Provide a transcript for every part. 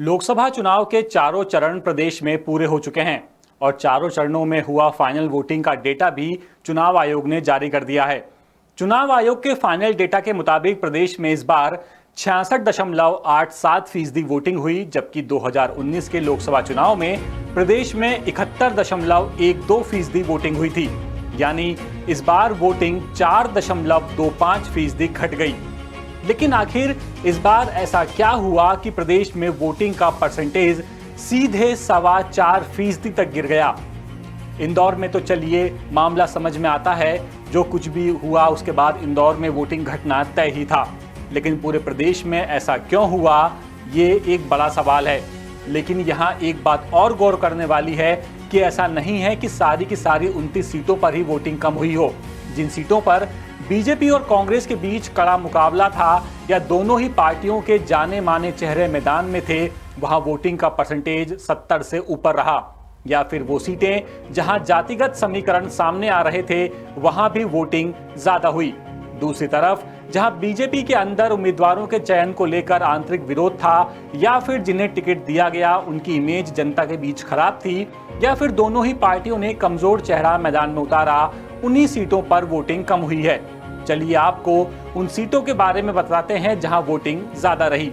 लोकसभा चुनाव के चारों चरण प्रदेश में पूरे हो चुके हैं और चारों चरणों में हुआ फाइनल वोटिंग का डेटा भी चुनाव आयोग ने जारी कर दिया है। चुनाव आयोग के फाइनल डेटा के मुताबिक प्रदेश में इस बार 66.87% वोटिंग हुई, जबकि 2019 के लोकसभा चुनाव में प्रदेश में 71.12% वोटिंग हुई थी। यानी इस बार वोटिंग 4.25% घट गई। लेकिन आखिर इस बार ऐसा क्या हुआ कि प्रदेश में वोटिंग का परसेंटेज सीधे 4.25% तक गिर गया। इंदौर में तो चलिए मामला समझ में आता है, जो कुछ भी हुआ उसके बाद इंदौर में वोटिंग घटना तय ही था। लेकिन पूरे प्रदेश में ऐसा क्यों हुआ, ये एक बड़ा सवाल है। लेकिन यहाँ एक बात और गौर करने वाली है कि ऐसा नहीं है कि सारी की सारी 29 सीटों पर ही वोटिंग कम हुई हो। जिन सीटों पर बीजेपी और कांग्रेस के बीच कड़ा मुकाबला था या दोनों ही पार्टियों के जाने माने चेहरे मैदान में थे, वहां वोटिंग का परसेंटेज 70 से ऊपर रहा। या फिर वो सीटें जहां जातिगत समीकरण सामने आ रहे थे, वहां भी वोटिंग ज्यादा हुई। दूसरी तरफ जहां बीजेपी के अंदर उम्मीदवारों के चयन को लेकर आंतरिक विरोध था, या फिर जिन्हें टिकट दिया गया उनकी इमेज जनता के बीच खराब थी, या फिर दोनों ही पार्टियों ने कमजोर चेहरा मैदान में उतारा, उन्हीं सीटों पर वोटिंग कम हुई है। चलिए आपको उन सीटों के बारे में बताते हैं जहां वोटिंग ज्यादा रही।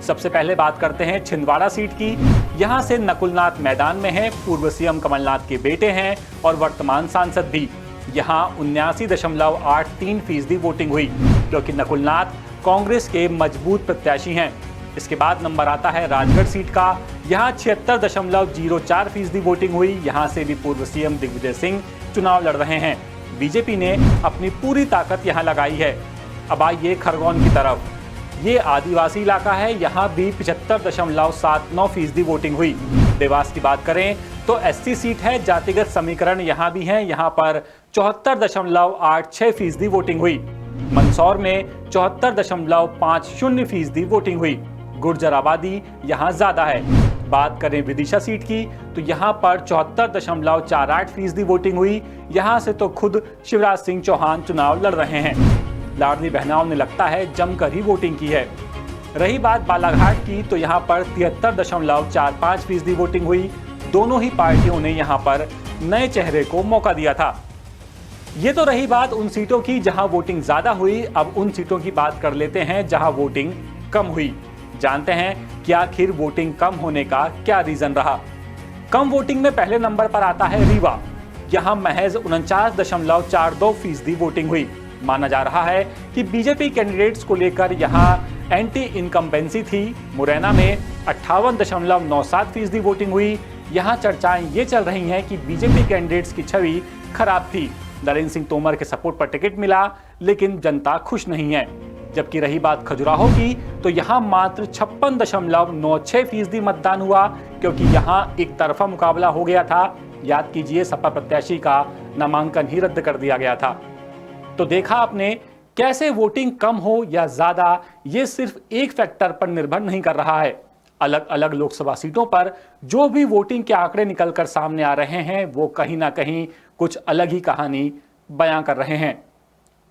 सबसे पहले बात करते हैं छिंदवाड़ा सीट की। यहां से नकुलनाथ मैदान में हैं, पूर्व सीएम कमलनाथ के बेटे हैं और वर्तमान सांसद भी। यहां 79.83% वोटिंग हुई, क्योंकि नकुलनाथ कांग्रेस के मजबूत प्रत्याशी हैं। इसके बाद नंबर आता है राजगढ़ सीट का। यहां 76.04% वोटिंग हुई। यहां से भी पूर्व सीएम दिग्विजय सिंह चुनाव लड़ रहे हैं। बीजेपी ने अपनी पूरी ताकत यहां लगाई है। अब आइए खरगोन की तरफ। ये आदिवासी इलाका है, यहां भी 75.79% वोटिंग हुई। देवास की बात करें तो एससी सीट है, जातिगत समीकरण यहां भी हैं, यहां पर 74.86% वोटिंग हुई। मंदसौर में 74.50% वोटिंग हुई। गुर्जर आबादी यहां ज्यादा है। बात करें विदिशा सीट की तो यहां पर 74.48% वोटिंग हुई। यहां से तो खुद शिवराज सिंह चौहान चुनाव लड़ रहे हैं। लाडली बहनाओं ने लगता है जमकर ही वोटिंग की है। रही बात बालाघाट की तो यहां पर 73.45% वोटिंग हुई। दोनों ही पार्टियों ने यहां पर नए चेहरे को मौका दिया था। ये तो रही बात उन सीटों की जहां वोटिंग ज्यादा हुई। अब उन सीटों की बात कर लेते हैं जहां वोटिंग कम हुई। जानते हैं कि आखिर वोटिंग कम होने का क्या रीजन रहा। कम वोटिंग में पहले नंबर पर आता है रीवा। यहां महज 49.42% वोटिंग हुई। माना जा रहा है कि बीजेपी कैंडिडेट्स को लेकर यहां एंटी इनकम्बेंसी थी। मुरैना में 58.97% वोटिंग हुई। यहां चर्चाएं ये चल रही हैं कि बीजेपी कैंडिडेट्स की छवि खराब थी। नरेंद्र सिंह तोमर के सपोर्ट पर टिकट मिला, लेकिन जनता खुश नहीं है। जबकि रही बात खजुराहो की तो यहां मात्र 56.96% मतदान हुआ, क्योंकि यहां एक तरफा मुकाबला हो गया था। याद कीजिए, सपा प्रत्याशी का नामांकन ही रद्द कर दिया गया था। तो देखा आपने कैसे वोटिंग कम हो या ज्यादा, ये सिर्फ एक फैक्टर पर निर्भर नहीं कर रहा है। अलग अलग लोकसभा सीटों पर जो भी वोटिंग के आंकड़े निकलकर सामने आ रहे हैं, वो कहीं ना कहीं कुछ अलग ही कहानी बयां कर रहे हैं।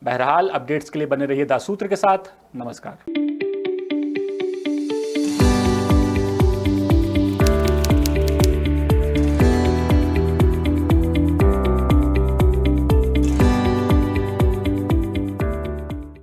बहरहाल अपडेट्स के लिए बने रहिए दा सूत्र के साथ। नमस्कार।